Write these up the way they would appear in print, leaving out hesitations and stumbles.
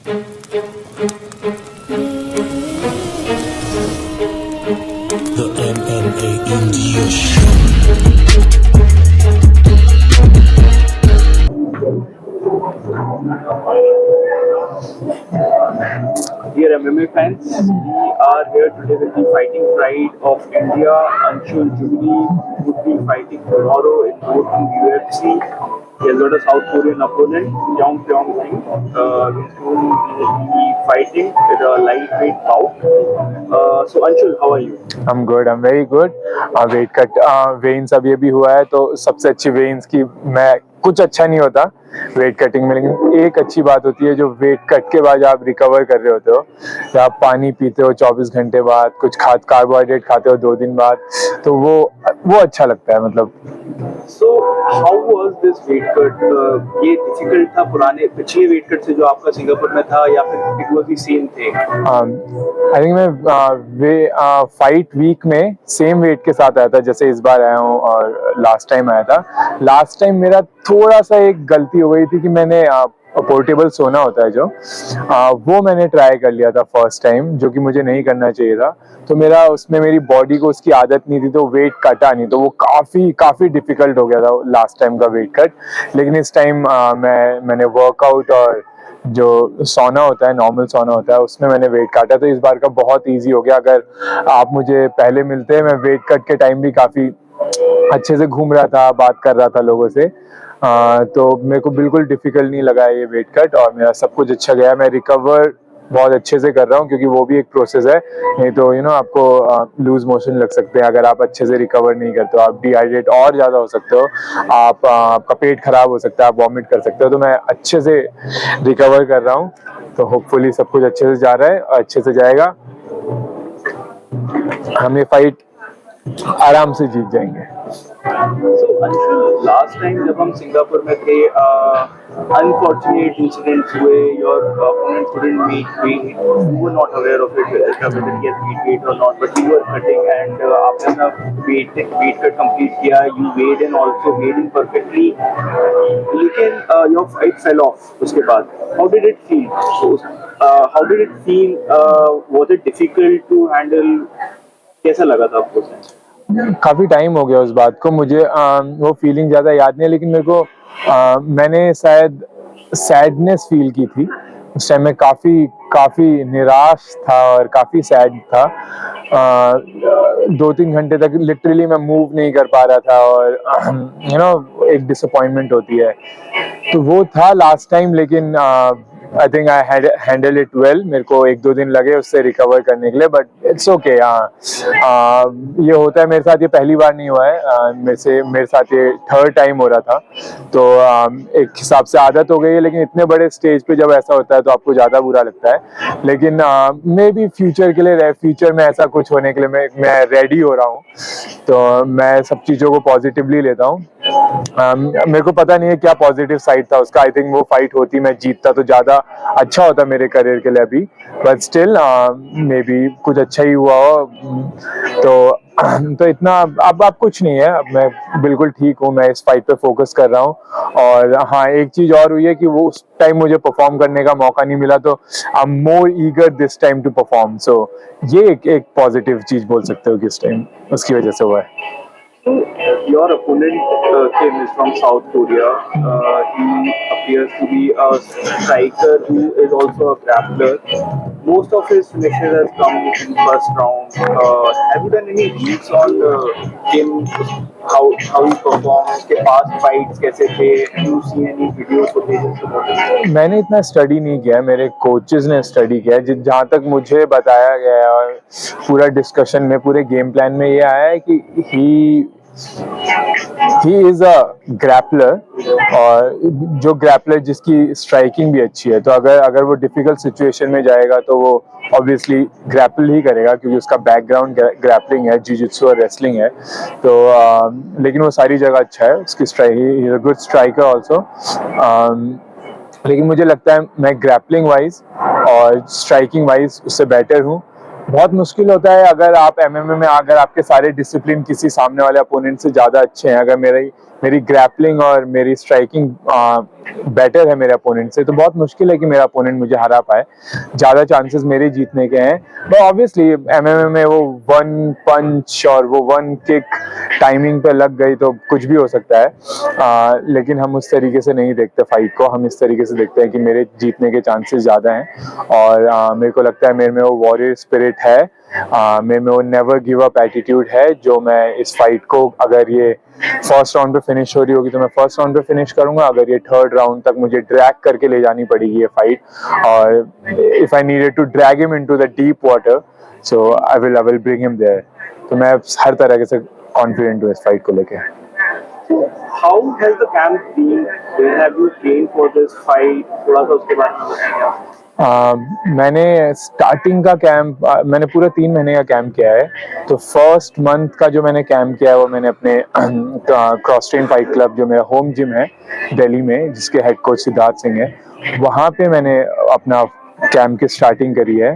The MMA India Show. Dear MMA fans, we are here today with the fighting pride of India, Anshul Jubli, who will be fighting tomorrow in UFC. He has got a South Korean opponent, Yong Pyong Sing, with whom he will be fighting with a lightweight bout. So Anshul, how are you? I'm good, I'm very good. Weight cut veins अभी हुआ है, तो सबसे अच्छी veins की मैं कुछ अच्छा नहीं होता वेट कटिंग में, लेकिन एक अच्छी बात होती है जो वेट कट के बाद आप रिकवर कर रहे होते हो, या आप पानी पीते हो 24 घंटे बाद, कुछ कार्बोहाइड्रेट खाते हो 2 दिन बाद, तो वो अच्छा लगता है मतलब। So how was this weight cut? ये डिफिकल्ट था पुराने पिछले वेट कट से जो आपका सिंगापुर में था, या फिर it was the same thing? I think मैं फाइट वीक में सेम वेट के साथ आया था जैसे इस बार आया हूँ और लास्ट टाइम आया था। लास्ट टाइम मेरा थोड़ा सा एक गलती हो गई थी कि मैंने पोर्टेबल सोना होता है जो वो मैंने ट्राई कर लिया था फर्स्ट टाइम, जो कि मुझे नहीं करना चाहिए था। तो मेरा उसमें मेरी बॉडी को उसकी आदत नहीं थी, तो वेट कटा नहीं, तो वो काफ़ी डिफिकल्ट हो गया था लास्ट टाइम का वेट कट। लेकिन इस टाइम मैंने वर्कआउट और जो सोना होता है, नॉर्मल सोना होता है, उसमें मैंने वेट काटा, तो इस बार का बहुत ईजी हो गया। अगर आप मुझे पहले मिलते, मैं वेट कट के टाइम भी काफ़ी अच्छे से घूम रहा था, बात कर रहा था लोगों से, तो मेरे को बिल्कुल डिफिकल्ट नहीं लगा ये वेट कट, और मेरा सब कुछ अच्छा गया। मैं रिकवर बहुत अच्छे से कर रहा हूँ, क्योंकि वो भी एक प्रोसेस है, नहीं तो आपको लूज मोशन लग सकते हैं अगर आप अच्छे से रिकवर नहीं करते हो। आप डिहाइड्रेट और ज़्यादा हो सकते हो, आपका पेट खराब हो सकता है, आप वॉमिट कर सकते हो। तो मैं अच्छे से रिकवर कर रहा हूँ, तो होपफुली सब कुछ अच्छे से जा रहा है और अच्छे से जाएगा। हम ये फाइट आराम से जीत जाएंगे। So Anshul, last time जब हम सिंगापुर में थे, unfortunate incidents हुए, your opponent couldn't meet weight, you were not aware of it, whether he has meet weight or not, but you were cutting and आपने ना weight cut complete किया, you weighed in perfectly, लेकिन your fight fell off उसके बाद। How did it feel? How did it feel? Was it difficult to handle? कैसा लगा था आपको? काफ़ी टाइम हो गया उस बात को, मुझे वो फीलिंग ज़्यादा याद नहीं है, लेकिन मेरे को मैंने शायद सैडनेस फील की थी उस टाइम। मैं काफ़ी निराश था और काफ़ी सैड था। 2-3 घंटे तक लिटरली मैं मूव नहीं कर पा रहा था, और एक डिसअपॉइंटमेंट होती है, तो वो था लास्ट टाइम। लेकिन I think I had handle it well. मेरे को 1-2 दिन लगे उससे रिकवर करने के लिए, बट इट्स ओके। ये होता है मेरे साथ, ये पहली बार नहीं हुआ है मेरे साथ ये 3rd टाइम हो रहा था, तो एक हिसाब से आदत हो गई है। लेकिन इतने बड़े स्टेज पे जब ऐसा होता है तो आपको ज़्यादा बुरा लगता है। लेकिन मे बी फ्यूचर में ऐसा कुछ होने के लिए मैं रेडी हो रहा हूँ, तो मैं सब चीज़ों को पॉजिटिवली लेता हूँ। मेरे को पता नहीं है क्या पॉजिटिव साइड था उसका। आई थिंक वो फाइट होती, मैं जीतता तो ज़्यादा अच्छा होता मेरे करियर के लिए अभी, बट स्टिल मे बी कुछ अच्छा ही हुआ हो। तो इतना अब कुछ नहीं है, अब मैं बिल्कुल ठीक हूँ। मैं इस फाइट पे फोकस कर रहा हूँ। और हाँ, एक चीज़ और हुई है कि वो उस टाइम मुझे परफॉर्म करने का मौका नहीं मिला, तो I am more eager this time to perform. So ये एक पॉजिटिव चीज़ बोल सकते हो कि इस टाइम उसकी वजह से हुआ है। So your opponent Kim is from South Korea. He appears to be a striker who is also a grappler. Most of his finishes has come in first round. Have you done any reads on Kim? How he performs? उसके past fights कैसे थे? Have you seen any videos footage about it? मैंने इतना study नहीं किया, मेरे coaches ने study किया। जहाँ तक मुझे बताया गया है और पूरा डिस्कशन में, पूरे गेम प्लान में ये आया है कि ही इज अ ग्रैपलर, और जो ग्रैपलर जिसकी स्ट्राइकिंग भी अच्छी है, तो अगर वो डिफिकल्ट सिचुएशन में जाएगा तो वो ऑब्वियसली ग्रैपल ही करेगा, क्योंकि उसका बैकग्राउंड ग्रैपलिंग है, जिजित्सु और रेसलिंग है। तो लेकिन वो सारी जगह अच्छा है, उसकी he is a good striker also. लेकिन मुझे लगता है मैं ग्रैपलिंग वाइज और स्ट्राइकिंग वाइज उससे बेटर हूँ। बहुत मुश्किल होता है अगर आप एमएमए में, अगर आपके सारे डिसिप्लिन किसी सामने वाले अपोनेंट से ज़्यादा अच्छे हैं, अगर मेरी ग्रैपलिंग और मेरी स्ट्राइकिंग बेटर है मेरे अपोनेंट से, तो बहुत मुश्किल है कि मेरा अपोनेंट मुझे हरा पाए। ज़्यादा चांसेस मेरे जीतने के हैं, बट ऑब्वियसली एमएमए में वो वन पंच और वो वन किक टाइमिंग पे लग गई तो कुछ भी हो सकता है। लेकिन हम उस तरीके से नहीं देखते फाइट को, हम इस तरीके से देखते हैं कि मेरे जीतने के चांसेस ज़्यादा हैं और मेरे को लगता है मेरे में वो वॉरियर स्पिरिट है, मेरे में वो नेवर गिव अप एटीट्यूड है, जो मैं इस फाइट को, अगर ये फर्स्ट राउंड पे फिनिश हो रही होगी तो मैं फर्स्ट राउंड पे फिनिश करूंगा, अगर ये थर्ड राउंड तक मुझे ड्रैग करके ले जानी पड़ेगी ये फाइट, और if I needed to drag him into the deep water, so I will bring him there. तो मैं हर तरह से कॉन्फिडेंट हूँ इस फाइट को लेके। How has the camp been? Where have you trained for this fight? थोड़ा सा उसके बारे में बताएंगे। मैंने स्टार्टिंग का कैंप, मैंने पूरा 3 महीने का कैंप किया है। तो फर्स्ट मंथ का जो मैंने कैंप किया है वो मैंने अपने क्रॉस ट्रेन फाइट क्लब, जो मेरा होम जिम है दिल्ली में, जिसके हेड कोच सिद्धार्थ सिंह है, वहाँ पे मैंने अपना कैंप की स्टार्टिंग करी है।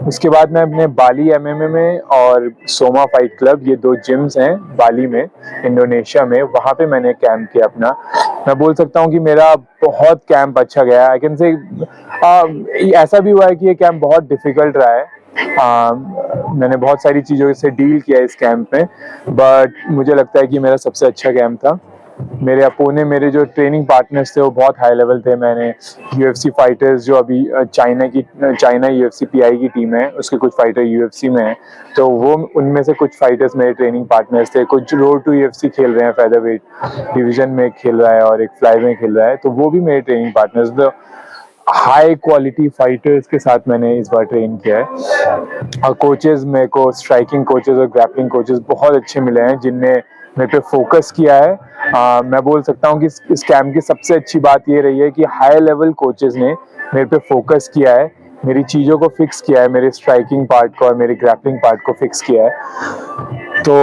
उसके बाद मैं अपने बाली एमएमए में और सोमा फाइट क्लब, ये 2 जिम्स हैं बाली में, इंडोनेशिया में, वहाँ पे मैंने कैंप किया अपना। मैं बोल सकता हूँ कि मेरा बहुत कैंप अच्छा गया। आई कैन से ऐसा भी हुआ है कि ये कैंप बहुत डिफिकल्ट रहा है। मैंने बहुत सारी चीज़ों से डील किया इस कैंप में, बट मुझे लगता है कि मेरा सबसे अच्छा कैंप था। मेरे जो ट्रेनिंग पार्टनर्स थे वो बहुत हाई लेवल थे। मैंने यूएफसी फाइटर्स, जो अभी चाइना यूएफसी पीआई की टीम है, उसके कुछ फाइटर यूएफसी में हैं, तो वो उनमें से कुछ फाइटर्स मेरे ट्रेनिंग पार्टनर्स थे। कुछ रोड टू यूएफसी खेल रहे हैं, फेदरवेट डिवीजन में खेल रहा है और एक फ्लाई में खेल रहा है, तो वो भी मेरे ट्रेनिंग पार्टनर्स। तो हाई क्वालिटी फाइटर्स के साथ मैंने इस बार ट्रेन किया है, और कोचेस मेरे को, स्ट्राइकिंग कोचेस और ग्रैपलिंग कोचेस बहुत अच्छे मिले हैं, जिनने मेरे पे फोकस किया है। मैं बोल सकता हूँ कि इस कैंप की सबसे अच्छी बात ये रही है कि हाई लेवल कोचेस ने मेरे पे फोकस किया है, मेरी चीज़ों को फिक्स किया है, मेरे स्ट्राइकिंग पार्ट को और मेरे ग्रैपलिंग पार्ट को फिक्स किया है। तो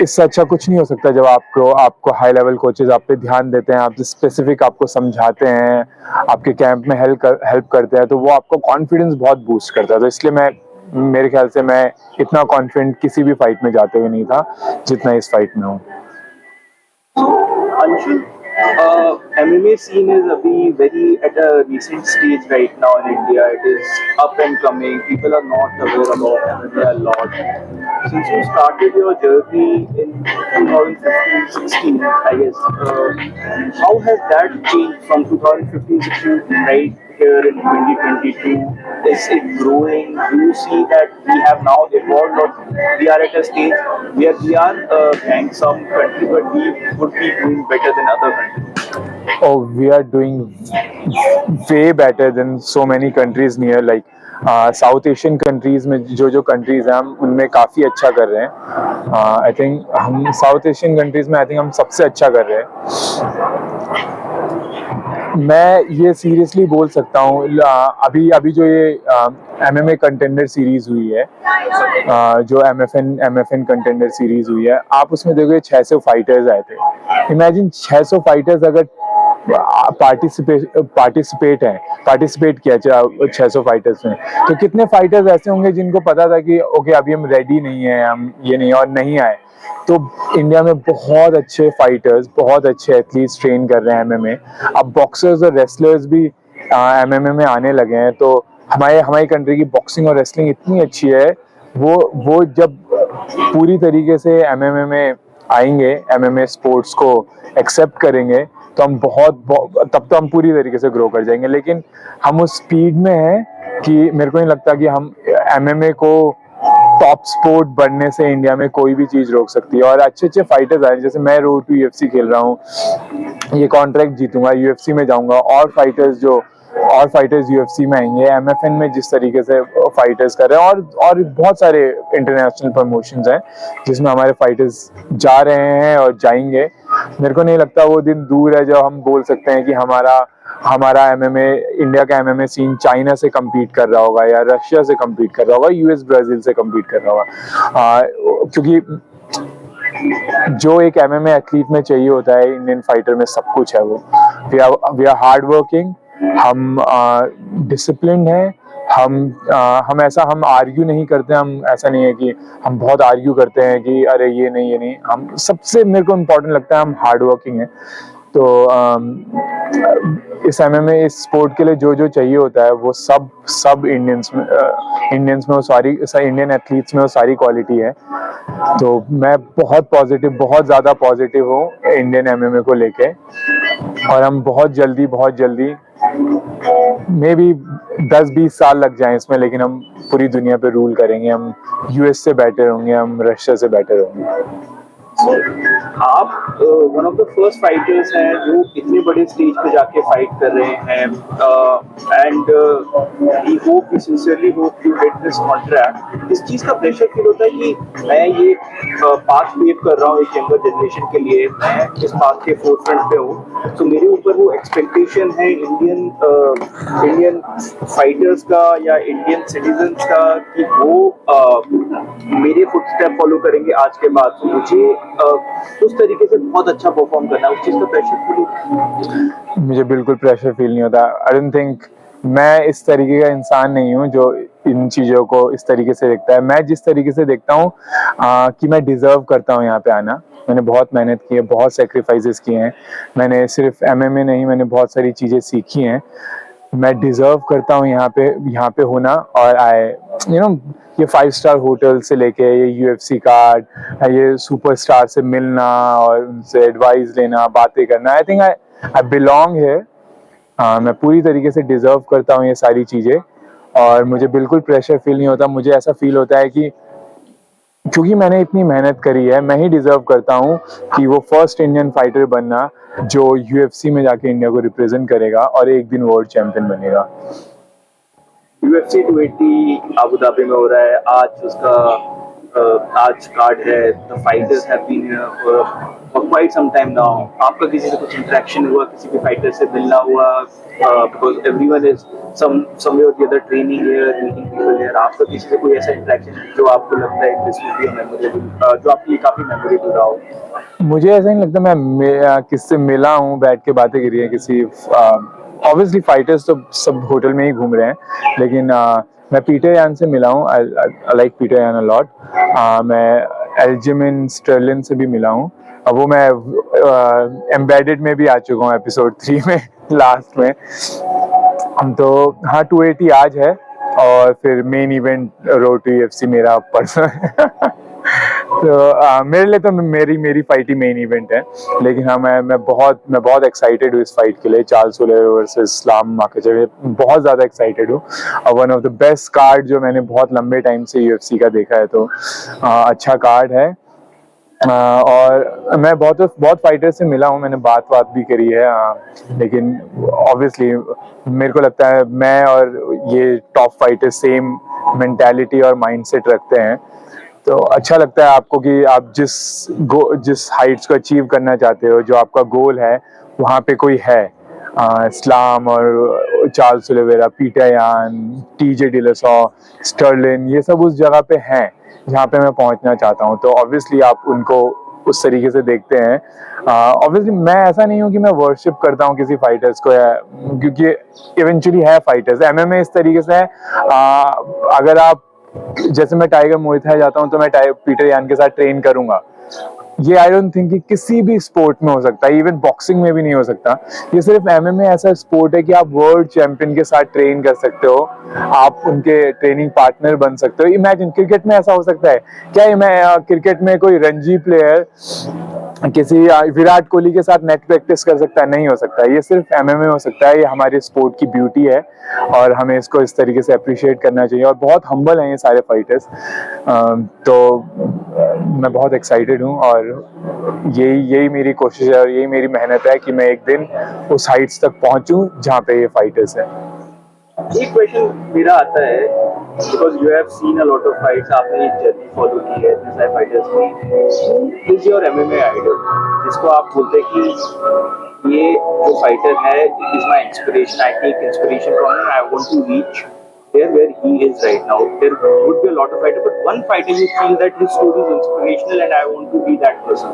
इससे अच्छा कुछ नहीं हो सकता जब आपको हाई लेवल कोचेस आप पे ध्यान देते हैं, आपसे स्पेसिफिक आपको समझाते हैं, आपके कैंप में हेल्प करते हैं, तो वो आपको कॉन्फिडेंस बहुत बूस्ट करता है। तो इसलिए मेरे ख्याल से मैं इतना कॉन्फिडेंट किसी भी फाइट में जाते हुए नहीं था जितना इस फाइट में हूँ। Anshul, MMA scene is very at a recent stage right now in India. It is up and coming. People are not aware about MMA a lot. Since you started your journey in 2015-16, I guess, how has that changed from 2015-16 right here in 2022? Is it growing? Do you see that we have now evolved, or we are at a stage where we are ranked some countries, but we would be doing better than other countries? Oh, we are doing way better than so many countries near, like south Asian countries में जो countries हैं, हम उनमें काफ़ी अच्छा कर रहे हैं। आई थिंक हम साउथ एशियन कंट्रीज में हम सबसे अच्छा कर रहे हैं। मैं ये सीरियसली बोल सकता हूँ, अभी जो ये MMA कंटेंडर सीरीज हुई है, जो MFN कंटेंडर सीरीज हुई है, आप उसमें देखोगे 600 फाइटर्स आए थे। इमेजिन 600 फाइटर्स अगर पार्टिसिपेट किया 600 फाइटर्स में, तो कितने फाइटर्स ऐसे होंगे जिनको पता था कि ओके अभी हम रेडी नहीं है, हम ये नहीं, और नहीं आए। तो इंडिया में बहुत अच्छे फाइटर्स, बहुत अच्छे एथलीट्स ट्रेन कर रहे हैं MMA। अब बॉक्सर्स और रेसलर्स भी MMA में आने लगे हैं। तो हमारी कंट्री की बॉक्सिंग और रेसलिंग इतनी अच्छी है, वो जब पूरी तरीके से MMA में आएंगे, MMA स्पोर्ट्स को एक्सेप्ट करेंगे, तो तब तो हम पूरी तरीके से ग्रो कर जाएंगे। लेकिन हम उस स्पीड में हैं कि मेरे को नहीं लगता कि हम MMA को टॉप स्पोर्ट बनने से इंडिया में कोई भी चीज रोक सकती है। और अच्छे फाइटर्स आए, जैसे मैं रोड टू UFC खेल रहा हूँ, ये कॉन्ट्रैक्ट जीतूंगा, UFC में जाऊंगा, और फाइटर्स UFC में आएंगे। MFN में जिस तरीके से फाइटर्स कर रहे हैं, और बहुत सारे इंटरनेशनल प्रमोशंस हैं जिसमें हमारे फाइटर्स जा रहे हैं और जाएंगे। मेरे को नहीं लगता वो दिन दूर है जब हम बोल सकते हैं कि हमारा MMA, इंडिया का MMA सीन चाइना से कम्पीट कर रहा होगा, या रशिया से कम्पीट कर रहा होगा, US ब्राजील से कम्पीट कर रहा होगा। क्योंकि जो एक MMA एथलीट में चाहिए होता है, इंडियन फाइटर में सब कुछ है। वो वी आर हार्ड वर्किंग, हम डिसिप्लिन्ड हैं, हम आर्ग्यू नहीं करते, हम ऐसा नहीं है कि हम बहुत आर्ग्यू करते हैं कि अरे ये नहीं, हम सबसे मेरे को इम्पोर्टेंट लगता है हम हार्ड वर्किंग है। तो इस एमएमए इस स्पोर्ट के लिए जो जो चाहिए होता है वो सब इंडियंस में वो सारी इंडियन एथलीट्स में वो सारी क्वालिटी है। तो मैं बहुत ज़्यादा पॉजिटिव हूँ इंडियन एमएमए को लेके, और हम बहुत जल्दी मे बी 10-20 साल लग जाएं इसमें, लेकिन हम पूरी दुनिया पे रूल करेंगे, हम यूएस से बेटर होंगे, हम रशिया से बेटर होंगे। आप one of the first fighters हैं जो इतने बड़े स्टेज पे जाके फाइट कर रहे हैं, and we hope, we sincerely hope you get this contract. इस चीज़ का प्रेशर फील होता है कि मैं ये पाथ पेव कर रहा हूँ एक यंगर जनरेशन के लिए, मैं इस पाथ के फोरफ्रंट पे हूँ, तो मेरे ऊपर वो एक्सपेक्टेशन है इंडियन फाइटर्स का या इंडियन सिटीजन्स का कि वो मेरे फुटस्टेप फॉलो करेंगे आज के बाद। तो मुझे उस तरीके से बहुत अच्छा परफॉर्म करना है, उस चीज का प्रेशर फील? मुझे बिल्कुल प्रेशर फील नहीं होता। आई डोंट थिंक, मैं इस तरीके का इंसान नहीं हूँ जो इन चीज़ों को इस तरीके से देखता है। मैं जिस तरीके से देखता हूँ कि मैं डिजर्व करता हूँ यहाँ पे आना। मैंने बहुत मेहनत की है, बहुत सेक्रीफाइसेस किए हैं, मैंने सिर्फ एमएमए नहीं, मैंने बहुत सारी चीज़ें सीखी हैं। मैं डिजर्व करता हूँ यहाँ पे होना। और ये 5 स्टार होटल से लेके ये यूएफसी कार्ड, ये सुपरस्टार से मिलना और उनसे एडवाइस लेना, बातें करना, I think I belong here. मैं पूरी तरीके से डिजर्व करता हूँ ये सारी चीज़ें, और मुझे बिल्कुल प्रेशर फील नहीं होता। मुझे ऐसा फील होता है कि क्योंकि मैंने इतनी मेहनत करी है, मैं ही डिजर्व करता हूँ कि वो फर्स्ट इंडियन फाइटर बनना जो यूएफसी में जाके इंडिया को रिप्रेजेंट करेगा और एक दिन वर्ल्ड चैंपियन बनेगा। UFC 280 अबू धाबी में हो रहा है आज, उसका आज कार्ड है। The fighters have been here for quite some time now. आपका किसी से कुछ इंटरेक्शन हुआ, किसी भी फाइटर से मिलना हुआ? बिकॉज एवरीवन इज समवे और the other training here, meeting people here. आपका किसी से कोई ऐसा इंटरेक्शन जो आपको लगता है this will be a memorable, जो आपके लिए काफी मेमोरेबल रहा हो? मुझे ऐसा नहीं लगता मैं किससे मिला हूँ, बैठ के बातें करी है किसी। ऑब्वियसली फाइटर्स तो सब होटल में ही घूम रहे हैं, लेकिन मैं पीटर यान से मिला हूँ। आई लाइक पीटर यान अ लॉट। मैं एल्जिमिन स्टर्लिन से भी मिला हूँ। वो मैं एम्बेडेड में भी आ चुका हूँ एपिसोड 3 में लास्ट में। तो हाँ, 280 आज है, और फिर main event road to UFC मेरा पर्सनल तो मेरे लिए तो मेरी फाइट ही मेन इवेंट है। लेकिन हाँ, मैं बहुत एक्साइटेड हूँ इस फाइट के लिए। चार्ल्स सोलेवर वर्सेस इस्लाम माखाचेव, बहुत ज़्यादा एक्साइटेड हूँ। One of the best card जो मैंने बहुत लंबे टाइम से यूएफसी का देखा है, तो अच्छा कार्ड है। और मैं बहुत फाइटर से मिला हूँ, मैंने बात भी करी है। लेकिन ऑब्वियसली मेरे को लगता है मैं और ये टॉप फाइटर सेम मेंटालिटी और माइंडसेट रखते हैं। तो अच्छा लगता है आपको कि आप जिस हाइट्स को अचीव करना चाहते हो, जो आपका गोल है, वहाँ पे कोई है। इस्लाम और चार्ल्स सोलिवेरा, पीटर यान, टीजे डिलसॉ, स्टर्लिन, ये सब उस जगह पे हैं जहाँ पे मैं पहुँचना चाहता हूँ। तो ऑब्वियसली आप उनको उस तरीके से देखते हैं। ऑब्वियसली मैं ऐसा नहीं हूँ कि मैं वर्शिप करता हूँ किसी फाइटर्स को, क्योंकि इवेंचुअली है फाइटर्स। एमएमए इस तरीके से है, अगर आप जैसे मैं टाइगर मुay थाई जाता हूँ तो मैं पीटर यान के साथ ट्रेन करूंगा। ये आई डोंट थिंक कि किसी भी स्पोर्ट में हो सकता है, इवन बॉक्सिंग में भी नहीं हो सकता। ये सिर्फ एमएमए ऐसा स्पोर्ट है कि आप वर्ल्ड चैंपियन के साथ ट्रेन कर सकते हो, आप उनके ट्रेनिंग पार्टनर बन सकते हो। इमेजिन क्रिकेट में ऐसा हो सकता है क्या? क्रिकेट में कोई रणजी प्लेयर किसी विराट कोहली के साथ नेट प्रैक्टिस कर सकता है? नहीं हो सकता। ये सिर्फ एमएमए हो सकता है। ये हमारे स्पोर्ट की ब्यूटी है और हमें इसको इस तरीके से अप्रिशिएट करना चाहिए। और बहुत हम्बल हैं ये सारे फाइटर्स। तो मैं बहुत एक्साइटेड हूँ, और यही मेरी कोशिश है और यही मेरी मेहनत है कि मैं एक दिन उस हाइट्स तक पहुँचूँ जहाँ पे ये फाइटर्स हैं। एक क्वेश्चन मेरा आता है, because you have seen a lot of fights, आपने एक जर्नी फॉलो की है इतने सारे फाइटर्स की। इज योर एमएमए आइडल, जिसको आप बोलते हैं कि ये जो फाइटर है, it is my inspiration, I take inspiration from him, I want to reach there where he is right now? There would be a lot of fighters, but one fighter you feel that his story is inspirational and I want to be that person.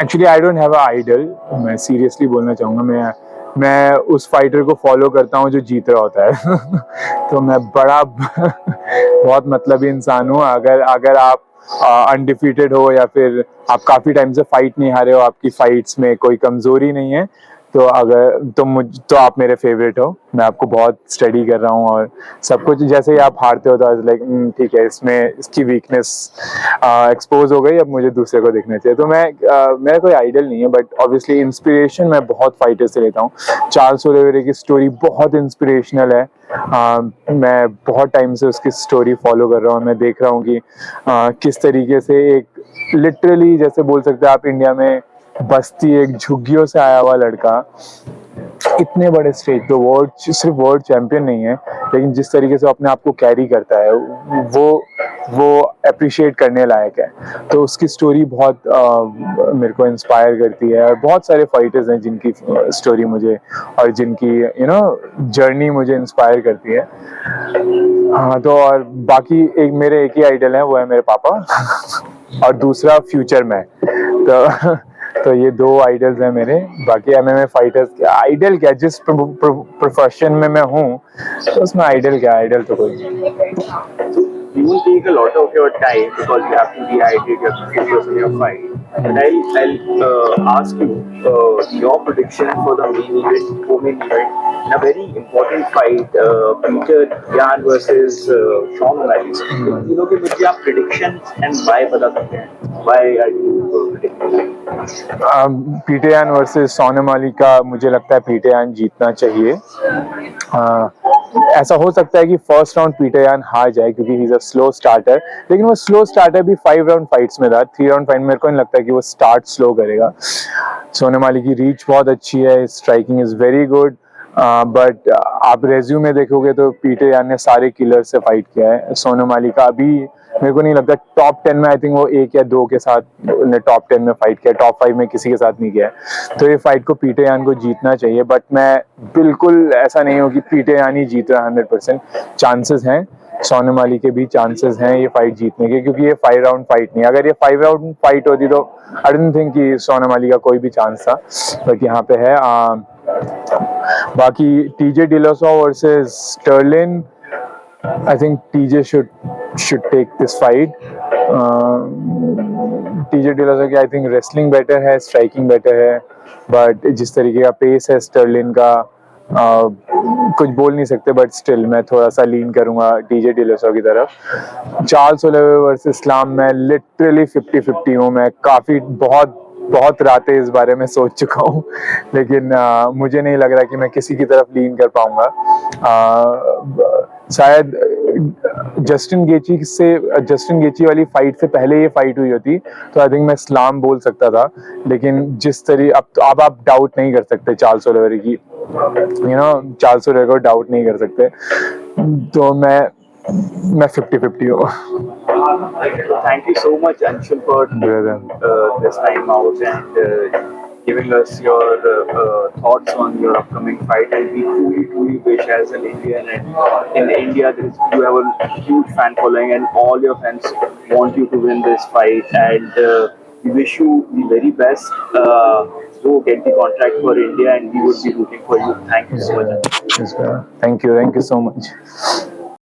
Actually I don't have a idol. मैं seriously बोलना चाहूँगा, मैं उस fighter को follow करता हूँ जो जीत रहा होता है तो मैं बड़ा बहुत मतलबी इंसान हूँ। अगर अगर आप अनडिफीटेड हो या फिर आप काफी टाइम से फाइट नहीं हारे हो, आपकी फाइट्स में कोई कमजोरी नहीं है, तो अगर तो आप मेरे फेवरेट हो। मैं आपको बहुत स्टडी कर रहा हूँ और सब कुछ, जैसे ही आप हारते हो तो लाइक ठीक है, इसमें इसकी वीकनेस एक्सपोज हो गई, अब मुझे दूसरे को देखना चाहिए। तो मेरा कोई आइडल नहीं है, बट ऑब्वियसली इंस्पिरेशन मैं बहुत फाइटर से लेता हूँ। चार्ल्स ओलिवेरा की स्टोरी बहुत इंस्पिरेशनल है। मैं बहुत टाइम से उसकी स्टोरी फॉलो कर रहा हूँ। मैं देख रहा हूँ कि किस तरीके से एक लिटरली, जैसे बोल सकते हैं आप, इंडिया में बस्ती एक झुग्गियों से आया हुआ लड़का इतने बड़े स्टेज पे सिर्फ वर्ल्ड चैंपियन नहीं है, लेकिन जिस तरीके से अपने आप को कैरी करता है वो अप्रिशिएट करने लायक है। तो उसकी स्टोरी बहुत मेरे को इंस्पायर करती है। और बहुत सारे फाइटर्स हैं जिनकी स्टोरी मुझे और जिनकी जर्नी मुझे इंस्पायर करती है। हाँ, तो और बाकी मेरे एक ही आइडल है, वो है मेरे पापा और दूसरा फ्यूचर में। तो ये दो आइडल्स हैं मेरे। बाकी एमएमए फाइटर्स आइडल क्या, जिस प्रोफेशन में मैं हूँ तो उसमें आइडल क्या, आइडल तो कोई नहीं। You will take a lot of your time because you have to dehydrate, you have to focus on your fight. But I'll ask you your prediction for the main event in a very important fight, Peter Yan versus Sean O'Malley. You know कि मुझे आप predictions and why बता सकते हैं? Why are you predicting? Peter यान versus Shawn O'Malley का मुझे लगता है पीटर यान जीतना चाहिए। ऐसा हो सकता है कि फर्स्ट राउंड पीटर यान हार जाए क्योंकि he is a slow starter, लेकिन वो स्लो स्टार्टर भी 5 राउंड फाइट्स में था। 3 राउंड फाइट मेरे को नहीं लगता कि वो स्टार्ट स्लो करेगा। शॉन ओमैली की रीच बहुत अच्छी है, striking is very good, but आप रेज्यूमे देखोगे तो पीटर यान ने सारे किलर से फाइट किया है। शॉन ओमैली का अभी मेरे को नहीं लगता टॉप 10 में, आई थिंक वो 1 या 2 के साथ ने टॉप 10 में फाइट किया, टॉप 5 में किसी के साथ नहीं किया। तो ये फाइट को पीटर यान को जीतना चाहिए, बट मैं बिल्कुल ऐसा नहीं हूँ कि पीटर यान ही जीत रहा है। 100% चांसेस हैं, शॉन ओमैली के भी चांसेस हैं ये फाइट जीतने के, क्योंकि ये 5 राउंड फाइट नहीं। अगर ये 5 राउंड फाइट होती तो आई डोंट थिंक कि शॉन ओमैली का कोई भी चांस था, बट यहाँ पे है। बाकी TJ Dillashaw versus Sterling, I think TJ should take this fight. TJ Dillashaw की आई थिंक रेसलिंग बेटर है, स्ट्राइकिंग बेटर है, बट जिस तरीके का पेस है स्टर्लिन का कुछ बोल नहीं सकते, बट स्टिल मैं थोड़ा सा लीन करूंगा टीजे डिलोसो की तरफ। चार्ल्स ओलिवेरा वर्सेस इस्लाम, मैं लिटरली 50-50 हूँ। मैं काफी बहुत रातें इस बारे में सोच चुका हूँ, लेकिन मुझे नहीं लग रहा कि मैं किसी की तरफ लीन कर पाऊंगा। शायद जस्टिन गेची वाली फाइट से पहले ये फाइट हुई होती तो आई थिंक मैं इस्लाम बोल सकता था, लेकिन जिस तरह अब आप डाउट नहीं कर सकते चार्ल्स ओलिवेरा की, चार्ल्स ओलिवेरा को डाउट नहीं कर सकते। तो मैं 50-50 हूँ। Thank you so much, Anshul, for this time out and giving us your thoughts on your upcoming fight. And we truly wish, as an Indian, and in India you have a huge fan following and all your fans want you to win this fight, and we wish you the very best. Go get the contract for India and we would be rooting for you. Thank you so much. Thank you so much.